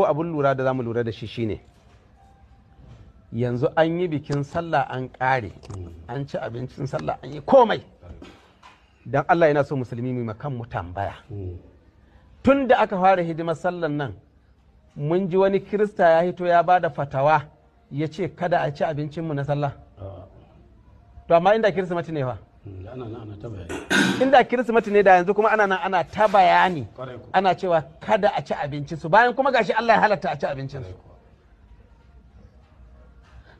abun lura da zamu lura da shi shine yanzu an yi bikin sallah an ƙare an ci abincin sallah an yi komai don Allah yana so musulmi mu makan mu tambaya tun da aka fara hidimar sallan nan mun ji wani kirista ya hito ya ba da fatawa ya ce kada a ci abincinmu na sallah to amma inda kirsimati ne fa inda kirsimati ne da yanzu kuma ana ta bayani ana cewa kada a ci abincinsu bayan kuma gashi Allah ya halatta a ci abincinsu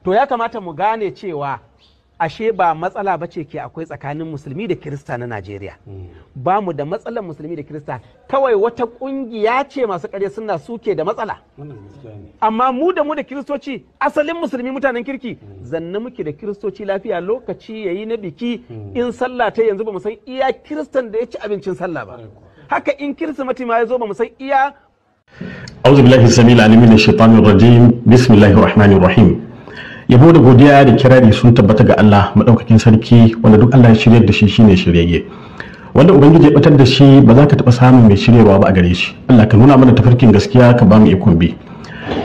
to ya kamata mu gane cewa ashe ba matsala ba ce ke akwai tsakanin musulmi da kirista na Najeriya ba mu da matsalar musulmi da kirista kawai wata kungiya ce masu ƙarya suna suke da matsala amma mu da kiristoci asalin musulmi mutanen kirki zanna muke da kiristoci lafiya lokaci yayi na biki in sallah ta yanzu ba mu san iya kiristan da ya ci abincin sallah ba haka in kirsimati ma ya zo ba mu san iya أعوذ بالله السميع العليم من الشيطان الرجيم بسم الله الرحمن الرحيم yabo da godiya da kirari sun tabbata ga Allah madaukakin sarki wanda duk Allah ya shirye da shi shine shiryayye wanda ubangiji ya batar da shi ba za ka taba samun mai shiryewa ba a gare shi Allah ka nuna mana tafarkin gaskiya ka ba mu ikon bi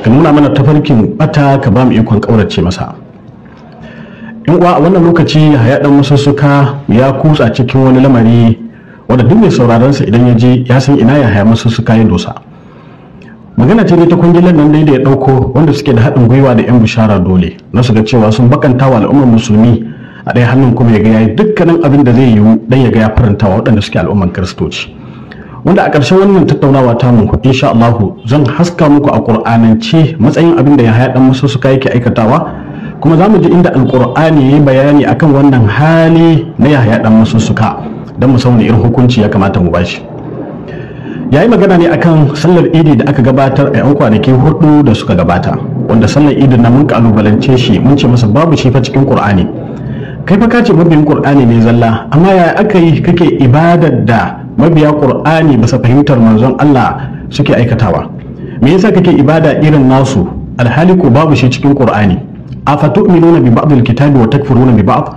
ka nuna mana tafarkin bata ka ba mu ikon kaurace masa in uwa a wannan lokaci haya dan masussuka ya kutsa cikin wani lamari wanda duk mai sauraron sa idan ya je ya san ina ya haya masussuka ya dosa magana ce ne ta kungilar nan dai da ya dauko wanda suke da haɗin gwiwa da yan bishara dole na su ga cewa sun bakanta wa al'ummar musulmi a ɗaya hannun kuma ya ga yayi dukkanin abin da zai yiwu dan ya ga ya faranta wa waɗanda suke al'ummar kiristoci wanda a ƙarshen wannan tattaunawa ta mu insha Allah zan haska muku a Qur'anance matsayin abin da ya haya dan musu suka yake aikatawa kuma zamu ji inda alqur'ani yayi bayani akan wannan hali na ya haya dan musu suka dan mu san irin hukunci ya kamata mu bashi ya yi magana ne akan sallar idi da aka gabatar a 'yan kwanaki 4 da suka gabata wanda sallar idi na mun kalubalance shi mun ce masa babu shi fa cikin Qur'ani kai fa kace mabiyin Qur'ani ne zalla amma ya aka yi kake ibadar da mabiya Qur'ani ba sa fahimtar manzon Allah suke aikatawa me yasa kake ibada irin nasu alhali ko babu shi cikin Qur'ani afatu'minuna bi ba'd al-kitabi wa takfuruna bi ba'd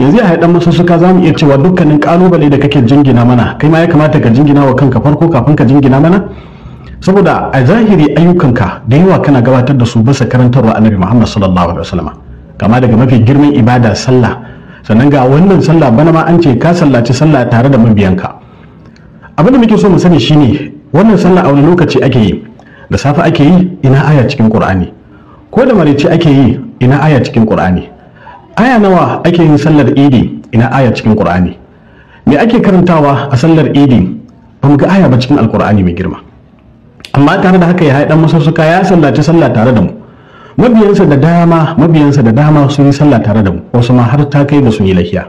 yanzu ya haɗa masu suka za mu iya cewa dukkanin ƙalubale da kake jingina mana kai ma ya kamata ka jingina wa kanka farko kafin ka jingina mana saboda a zahiri ayyukanka da yawa kana gabatar da su bisa karantarwa annabi Muhammad sallallahu alaihi wasallam kama daga mafi girman ibada sallah sannan ga wannan sallah bana ma an ce ka sallaci sallah tare da mabiyanka abin da muke so mu sani shine wannan sallah a wani lokaci ake yi da safe ake yi ina aya cikin Qur'ani ko da maraice ake yi ina aya cikin Qur'ani aya nawa ake yin sallar idi ina aya cikin Qur'ani me ake karantawa a sallar idi ba mu ga aya ba cikin alqur'ani mai girma amma tare da haka ya haɗa masussuka ya sallaci sallah tare da mu mabiyansa da dama sun yi sallah tare da mu wasu ma har ta kai da sun yi lahiya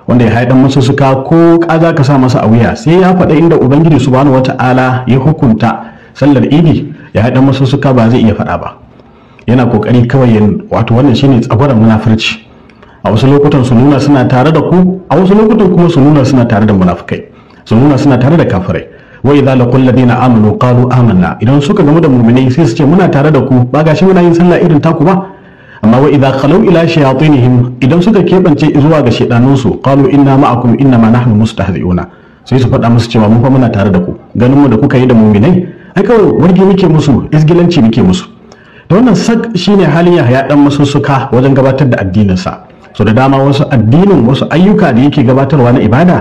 wanda ya haɗa masussuka ko kaza ka sa masa a wuya sai ya faɗa inda ubangiji subhanahu wata'ala ya hukunta sallar idi ya haɗa masussuka ba zai iya faɗa ba yana kokari kawai wato wannan shine tsagwaron munafurci a wasu lokutan su nuna suna tare da ku a wasu lokutan kuma su nuna suna tare da munafikai su nuna suna tare da kafirai wa idza laqul ladina amanu qalu amanna idan suka gamu da mu'minai sai su ce muna tare da ku ba gashi muna yin sallah irin taku ba amma wa idza khalu ila shayatinihim idan suka kebance zuwa ga shedanun su qalu inna ma'akum inna ma nahnu mustahzi'una sai su faɗa musu cewa mun fa muna tare da ku ganin mu da kuka yi da mu'minai ai kawai warge muke musu isgilanci muke musu da wannan sak shine halin Yahaya dan masussuka wajen gabatar da addininsa so da dama wasu addinin wasu ayyuka da yake gabatarwa na ibada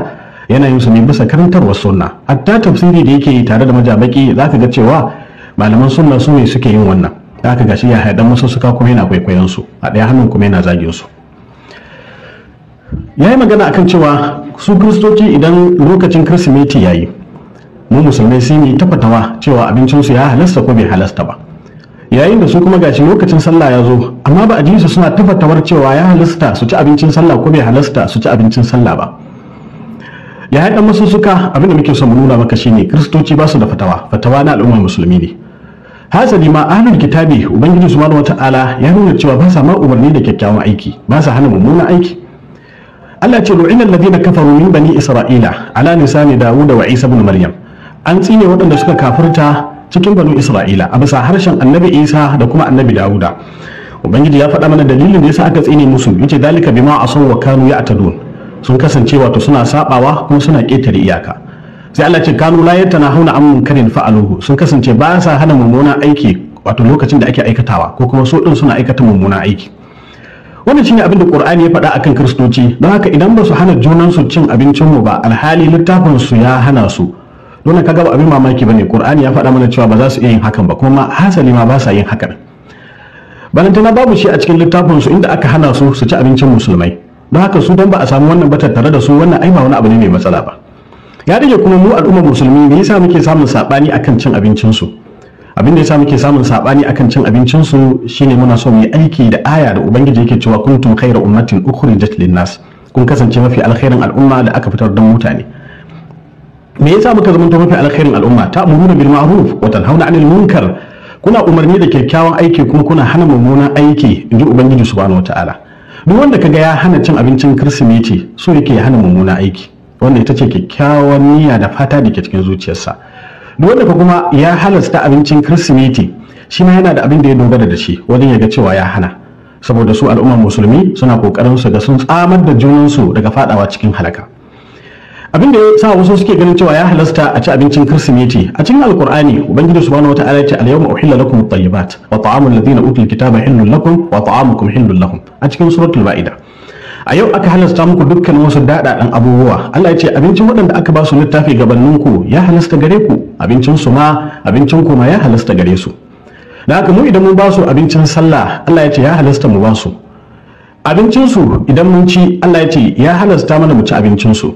yana yin su ne bisa karantarwar sunna hatta tafsiri da yake yi tare da majabaki zaka ga cewa malaman sunna su ne suke yin wannan zaka ga shi Yahaya dan masussuka kuma yana kwaikwayon su a ɗaya hannun kuma yana zagin su yayi magana akan cewa su kristoci idan lokacin kirsimeti yayi mu musulmai sun yi tafatawa cewa abincinsu ya halasta ko bai halasta ba yayin da su kuma gashi lokacin sallah ya zo amma ba a ji su suna tabbatar cewa ya halasta su ci abincin sallah ko bai halasta su ci abincin sallah ba ya haɗa masu suka abin da muke son mu nuna maka shine kristoci ba su da fatawa na al'ummar musulmi ne hasali ma ahlul kitabi ubangiji subhanahu wata'ala ya nuna cewa ba sa ma umarni da kyakkyawan aiki ba sa hana mummunan aiki Allah ce lu'ina alladhina kafaru min bani isra'ila ala lisani dawud wa isa ibn maryam an tsine waɗanda suka kafirta cikin banu isra'ila a bisa harshen annabi isa da kuma annabi dawuda ubangiji ya faɗa mana dalilin da yasa aka tsine musu yace dalika bima asaw wa kanu ya'tadun sun kasance wato suna sabawa kuma suna ƙetare iyaka sai Allah ce kanu la yatanahuna an munkarin fa'aluhu, sun kasance ba sa hana mummunan aiki wato lokacin da ake aikatawa ko kuma so din suna aikata mummunan aiki. Wannan shine abin da Qur'ani ya faɗa akan Kiristoci. Don haka idan ba su hana junan su cin abincin mu ba alhali littafin su ya hana su, don kaga ba abin mamaki bane. Qur'ani ya faɗa mana cewa ba za su iya yin hakan ba, kuma hasali ma ba sa yin hakan. Balantana babu shi a cikin littafin su inda aka hana su ci abincin musulmai. Don haka su dan ba a samu wannan ba tattare da su, wannan ai ba wani abu ne mai matsala ba. Ya rage kuma mu al'ummar musulmi me yasa muke samun sabani akan cin abincin su? Abin da yasa muke samun sabani akan cin abincin su shine muna so mu yi aiki da aya da ubangiji yake cewa kuntum khayra ummatin ukhrijat lin-nas, kun kasance mafi alkhairin al'umma da aka fitar don mutane. Me yasa muka zama mafi alkhairin al'umma? Ta'muruna bil ma'ruf wa tanhauna 'anil munkar, kuna umarni da kyakkyawan aiki kuma kuna hana mummunan aiki, inji ubangiji subhanahu wataala. Duk wanda kaga ya hana cin abincin Kirsimeti so yake hana mummunan aiki, wanda ita ce kyakkyawan niyya da fata da ke cikin zuciyarsa. Duk wanda kuma ya halasta abincin Kirsimeti shi ma yana da abin da ya dogara da shi wajen ya ga cewa ya hana, saboda su al'ummar musulmi suna kokarin su ga sun tsamar da junansu daga fadawa cikin halaka. Abin da ya sa wasu suke ganin cewa ya halasta a ci abincin Kirsimeti, a cikin Alkur'ani ubangiji subhanahu wataala ya ce al-yawma uhilla lakum at-tayyibat wa ta'amul ladina utul kitaba hillun lakum wa ta'amukum hillun lahum, a cikin suratul Ma'ida. A yau aka halasta muku dukkan wasu daɗaɗan abubuwa. Allah ya ce abincin waɗanda aka ba su littafi gabaninku ya halasta gare ku, abincin su ma abincin ku ma ya halasta gare su. Da haka mu idan mun ba su abincin sallah Allah ya ce ya halasta mu ba su. Abincin su idan mun ci Allah ya ce ya halasta mana mu ci abincin su.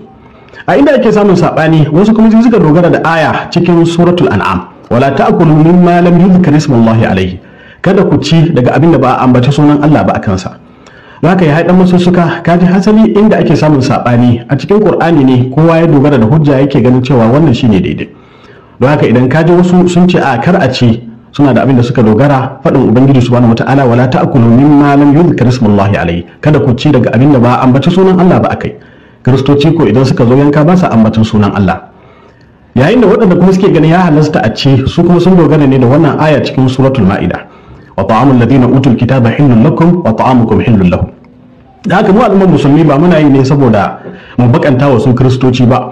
A inda ake samun sabani wasu kuma sun suka dogara da aya cikin suratul an'am, wala ta'kulu mimma lam yuzkar ismullahi alayhi, kada ku ci daga abin da ba a ambaci sunan Allah ba a kansa. Don haka ya haɗa masu suka kaji hasali inda ake samun saɓani a cikin Qur'ani ne kowa ya dogara da hujja yake ganin cewa wannan shine daidai. Don haka idan kaji wasu sun ce a kar a ci, suna da abin da suka dogara faɗin ubangiji subhanahu wataala wala ta'kulu mimma lam yuzkar ismullahi alayhi, kada ku ci daga abin da ba a ambaci sunan Allah ba akai. Kiristoci ko idan suka zo yanka ba sa ambacin sunan Allah. Yayin da waɗanda kuma suke ganin ya halasta a ci, su kuma sun dogara ne da wannan aya cikin suratul Ma'ida. Wa ta'amul ladina utul kitaba hillun lakum wa ta'amukum hillun lahum. Da haka mu al'ummar musulmi ba muna yi ne saboda mu bakanta wa su Kiristoci ba,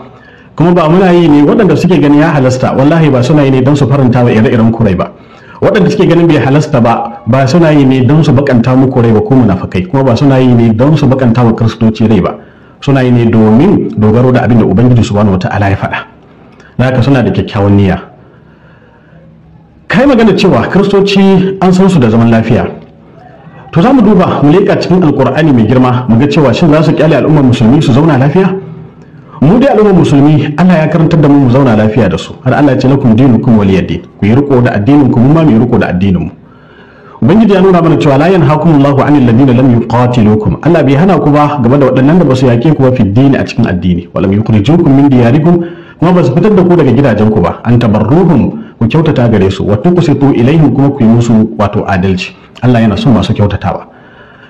kuma ba muna yi ne waɗanda suke ganin ya halasta, wallahi ba suna yi ne don su faranta wa ire-iren kurai ba. Waɗanda suke ganin bai halasta ba suna yi ne don su bakanta muku rai ba ko munafikai, kuma ba suna yi ne don su bakanta wa Kiristoci rai ba. Suna yi ne domin dogaro da abin da ubangiji subhanahu wata'ala ya faɗa. Da haka suna da kyakkyawan niyya. Kai magana cewa Kiristoci an san su da zaman lafiya, to za mu duba mu leƙa cikin alkur'ani mai girma mu ga cewa shin za su kyale al'ummar musulmi su zauna lafiya? Mu dai al'ummar musulmi Allah ya karantar da mu zauna lafiya da su, har Allah ya ce lakum dinukum waliyad-din, ku yi riko da addinin ku, mu ma mu yi riko da addinin mu. Ubangiji ya nuna mana cewa la yanhaakumullahu 'anil ladina lam yuqatilukum, Allah bai hana ku ba game da waɗannan da ba su yaƙe ku ba fi dini a cikin addini, walam yukhrijukum min diyarikum, kuma ba su fitar da ku daga gidajen ku ba, an tabarruhum, ku kyautata gare su, wa tuqsitu ilaihim, kuma ku yi musu wato adalci. Allah yana son masu kyautatawa.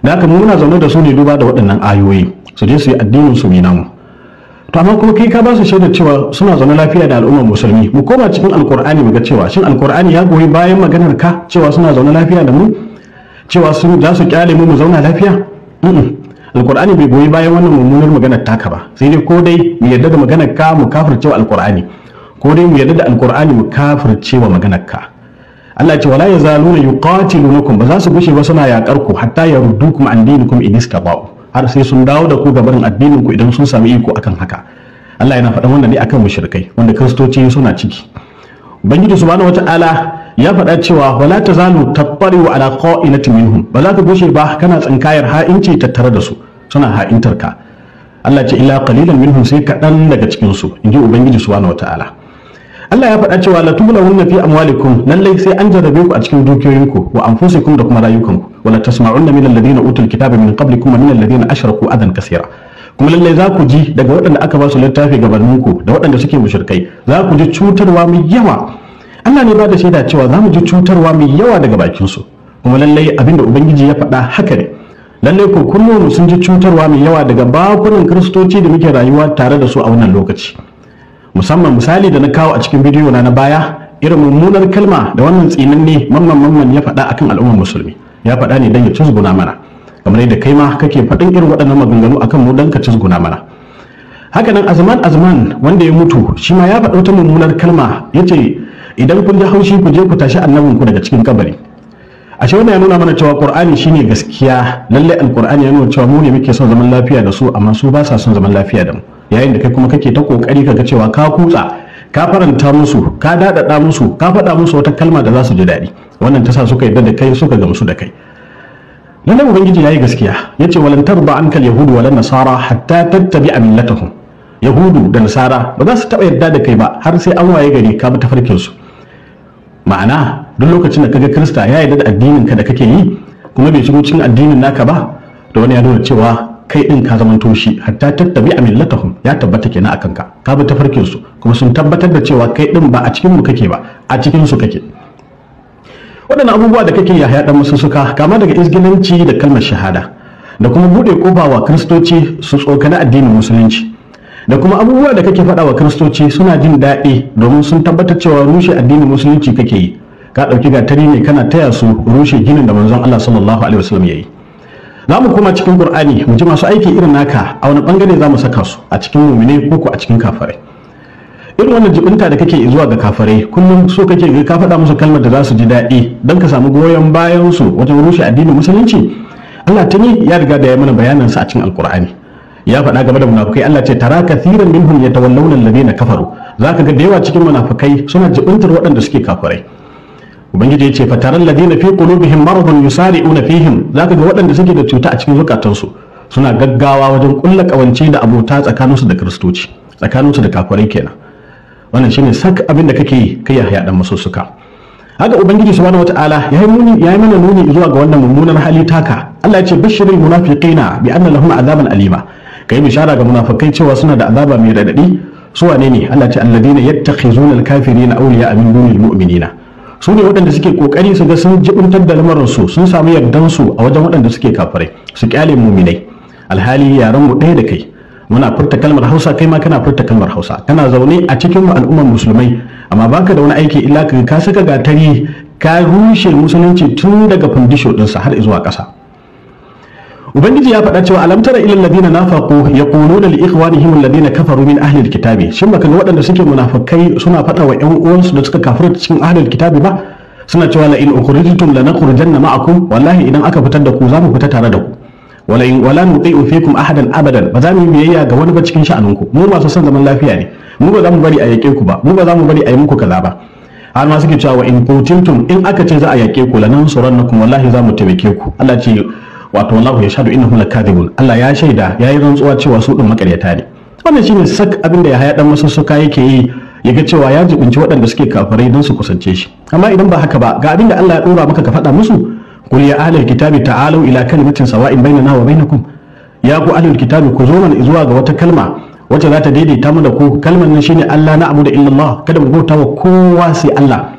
Da haka muna zaune da su ne duba da waɗannan ayoyi, su je su yi addinin su namu. To amma kuma kai ka ba su shaidar cewa suna zaune lafiya da al'ummar musulmi. Mu koma cikin alkur'ani mu ga cewa shin alkur'ani ya goyi bayan maganar ka cewa suna zaune lafiya da mu, cewa sun za su kyale mu zauna lafiya? Alkur'ani bai goyi bayan wannan mummunar maganar taka ba, sai dai ko dai mu yarda da maganar ka mu kafirce wa alkur'ani, ko dai mu yarda da alkur'ani mu kafirce wa maganar ka. Allah ya ce wala yazaluna yuqatilunakum, ba za su gushe ba suna yakar ku hatta yaruddukum an dinikum in istata'u, har sai sun dawo da ku ga barin addinin ku idan sun sami iko akan haka. Allah yana faɗan wannan ne akan mushrikai wanda kristoci suna ciki. Ubangiji subhanahu wata'ala ya faɗa cewa wala tazalu tattariu ala qa'ilatin minhum, ba za ka gushe ba kana tsinkayar ha'inci tattare da su, suna ha'intar ka. Allah ce illa qalilan minhum, sai kaɗan daga cikin su, inji Ubangiji subhanahu wata'ala. Allah ya faɗa cewa la tublawunna fi amwalikum, lallai sai an jarrabe ku a cikin dukiyoyinku wa anfusikum da kuma rayukanku, wala tasma'unna min alladhina utul kitaba min qablikum wa min alladhina ashraku adan kaseera, kuma lallai za ku ji daga waɗanda aka ba su littafi gabaninku da waɗanda suke mushrikai, za ku ji cutarwa mai yawa. Allah ne ba da shaida cewa za mu ji cutarwa mai yawa daga bakin su, kuma lallai abinda Ubangiji ya faɗa haka ne. Lallai ko kullum sun ji cutarwa mai yawa daga bakunan Kiristoci da muke rayuwa tare da su a wannan lokaci. Musamman misali da na kawo a cikin bidiyo na baya, irin mummunar kalma da wannan tsinanne mamman ya faɗa akan al'ummar musulmi, ya faɗa ne don ya cizguna mana, kamar yadda kai ma kake faɗin irin waɗannan maganganu akan mu don ka cizguna mana. haka nan azman wanda ya mutu shi ma ya faɗa wata mummunar kalma yace idan kun ji haushi ku je ku tashi annabinku daga cikin kabari. Ashe wannan ya nuna mana cewa Qur'ani shine gaskiya. Lalle Alqur'ani ya nuna cewa mu ne muke son zaman lafiya da su amma su ba sa son zaman lafiya da mu. Yayin da kai kuma kake ta kokari kaga cewa ka kutsa, ka faranta musu, ka dadada musu, ka faɗa musu wata kalma da za su ji daɗi. Wannan ta sa suka yarda da kai, suka gamsu da kai. Lalle Ubangiji yayi gaskiya. Yace walan tarba ankal yahudu walan nasara hatta tattabi'a millatahum. Yahudu da nasara ba za su taɓa yarda da kai ba har sai an waye gari ka bi tafarkin su. Ma'ana duk lokacin da kaga Kirista ya yarda da addinin ka da kake yi kuma bai shigo cikin addinin naka ba, da wani ya nuna cewa kai din ka zamanto shi hatta tattabi'a millatahum, ya tabbata kenan akan ka bi tafarkin su kuma sun tabbatar da cewa kai din ba a cikin mu kake ba, a cikin su kake. Waɗannan abubuwa da kake ya dan musu suka kama daga izgilanci da kalmar shahada da kuma bude kofa wa Kiristoci su tsokana addinin musulunci, da kuma abubuwa da kake faɗa wa Kiristoci suna jin daɗi domin sun tabbatar cewa rushe addinin musulunci kake yi. Ka ɗauki gatari ne kana taya su rushe ginin da manzon Allah sallallahu alaihi wasallam yayi. Za mu koma cikin Qur'ani mu ji masu aiki irin naka a wani bangare za mu saka su, a cikin mu'mine ko a cikin kafirai. Irin wannan jibinta da kake zuwa ga kafirai kullum so kake ga ka faɗa musu kalmar da za su ji daɗi don ka samu goyon bayan su wajen rushe addinin musulunci. Allah tuni ya riga da ya mana bayanan sa a cikin Alqur'ani. Ya faɗa game da munafukai, Allah ce tara kathiran minhum yatawallawna alladhina kafaru. Zaka ga da yawa cikin munafukai suna jibintar waɗanda suke kafirai. Ubangiji ya ce fataral ladina fi qulubihim maradun yusari'una fihim. Zaka ga waɗanda suke da cuta a cikin zukatansu suna gaggawa wajen kulla kawance da abota tsakaninsu da Kiristoci, tsakaninsu da kafirai kenan. Wannan shine sak abin da kake yi kai ya dan masussuka. Haka Ubangiji subhanahu wataala ya yi mana nuni zuwa ga wannan mummunar hali taka. Allah ya ce bashiril munafiqina bi anna lahum azaban alima. Kai bishara ga munafikai cewa suna da azaba mai radadi. Su wane ne? Allah ce alladina yattakhizuna alkafirina awliya min dunil mu'minina. Su ne waɗanda suke kokari su ga sun jibuntar da lamarin su, sun samu yardan su a wajen waɗanda suke kafirai, su kyale mu'minai. Alhali yaran mu ɗaya da kai. Muna furta kalmar Hausa, kai ma kana furta kalmar Hausa. Kana zaune a cikin al'ummar musulmai amma baka da wani aiki illa ka saka gatari ka rushe musulunci tun daga fundisho ɗinsa har zuwa ƙasa. Ubangiji ya faɗa cewa alam tara ilal ladina nafaqu yaquluna li ikhwanihim alladhina kafaru min ahli alkitabi. Shin baka ga waɗanda suke munafikai suna faɗa wa ƴan uwansu da suka kafirta cikin ahli alkitabi ba? Suna cewa la in ukhrijtum lanakhrujanna ma'akum, wallahi idan aka fitar da ku za mu fita tare da ku. Wala nuti'u fikum ahadan abadan, ba za mu yi biyayya ga wani ba cikin sha'aninku. Mu masu son zaman lafiya ne. Mu ba za mu bari a yake ku ba, mu ba za mu bari a yi muku kaza ba. Har ma suke cewa in qutiltum, in aka ce za a yake ku lanansurannakum, wallahi za mu taimake ku. Allah ce wato wallahu yashhadu innahum lakadibun. Allah ya shaida, yayi rantsuwa cewa su din makaryata ne. Wannan shine sak abin da ya haya dan masussuka yake yi, yaga cewa ya jibinci waɗanda suke kafirai don su kusance shi. Amma idan ba haka ba, ga abin da Allah ya dora maka ka faɗa musu. Qul ya ahlal kitabi ta'alu ila kalimatin sawa'in bainana wa bainakum. Ya ku ahlul kitabi ku zo mana zuwa ga wata kalma wacce za ta daidaita mu da ku. Kalmar nan shine Allah na'budu illallah, kada mu bauta wa kowa sai Allah.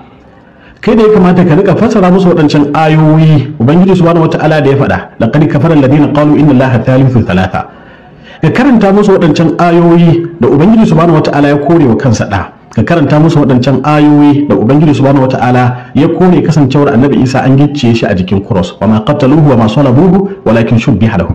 Kai da ya kamata ka rika fassara musu waɗancan ayoyi. Ubangiji subhanahu wata'ala da ya faɗa laqad kafara alladhina qalu inna allaha thalithu thalatha. Ka karanta musu waɗancan ayoyi da Ubangiji subhanahu wata'ala ya kore wa kansa da. Ka karanta musu waɗancan ayoyi da Ubangiji subhanahu wata'ala ya kore kasancewar Annabi Isa an gicciye shi a jikin cross, wa ma qataluhu wa ma salabuhu walakin shubbiha lahu.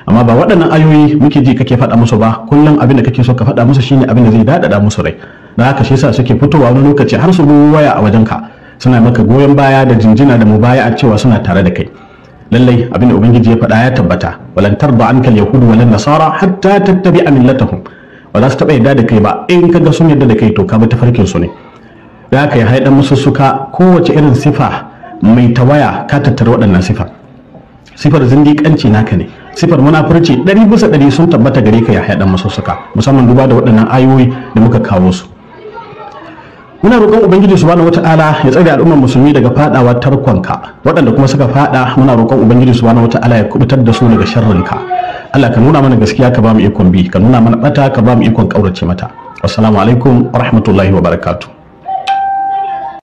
Amma ba waɗannan ayoyi muke ji kake faɗa musu ba, kullum abin da kake so ka faɗa musu shine abin da zai daɗaɗa musu rai. Da haka shi yasa suke fitowa wani lokaci har su waya a wajenka, suna maka goyon baya da jinjina da mubaya'a cewa suna tare da kai. Lallai abin da Ubangiji ya faɗa ya tabbata, walan tarda anka al-yahudu walan nasara hatta tattabi'a millatahum. Ba za su taɓa yarda da kai ba, in kaga sun yarda da kai to ka bi tafarkin su ne. Da haka ya haɗa musu suka kowace irin sifa mai tawaya ka tattara waɗannan sifa. Sifar zindiƙanci naka ne, sifar munafurci 100% sun tabbata gare ka ya haɗa musu suka, musamman duba da waɗannan ayoyi da muka kawo su. Muna roƙon Ubangiji subhanahu wata'ala ya tsare al'ummar musulmi daga fadawa tarkonka, waɗanda kuma suka fada muna roƙon Ubangiji subhanahu wata'ala ya kubutar da su daga sharrinka. Allah ka nuna mana gaskiya ka ba mu ikon bi, ka nuna mana bata ka ba mu ikon kaurace mata. Assalamu alaikum wa rahmatullahi wa barakatuh.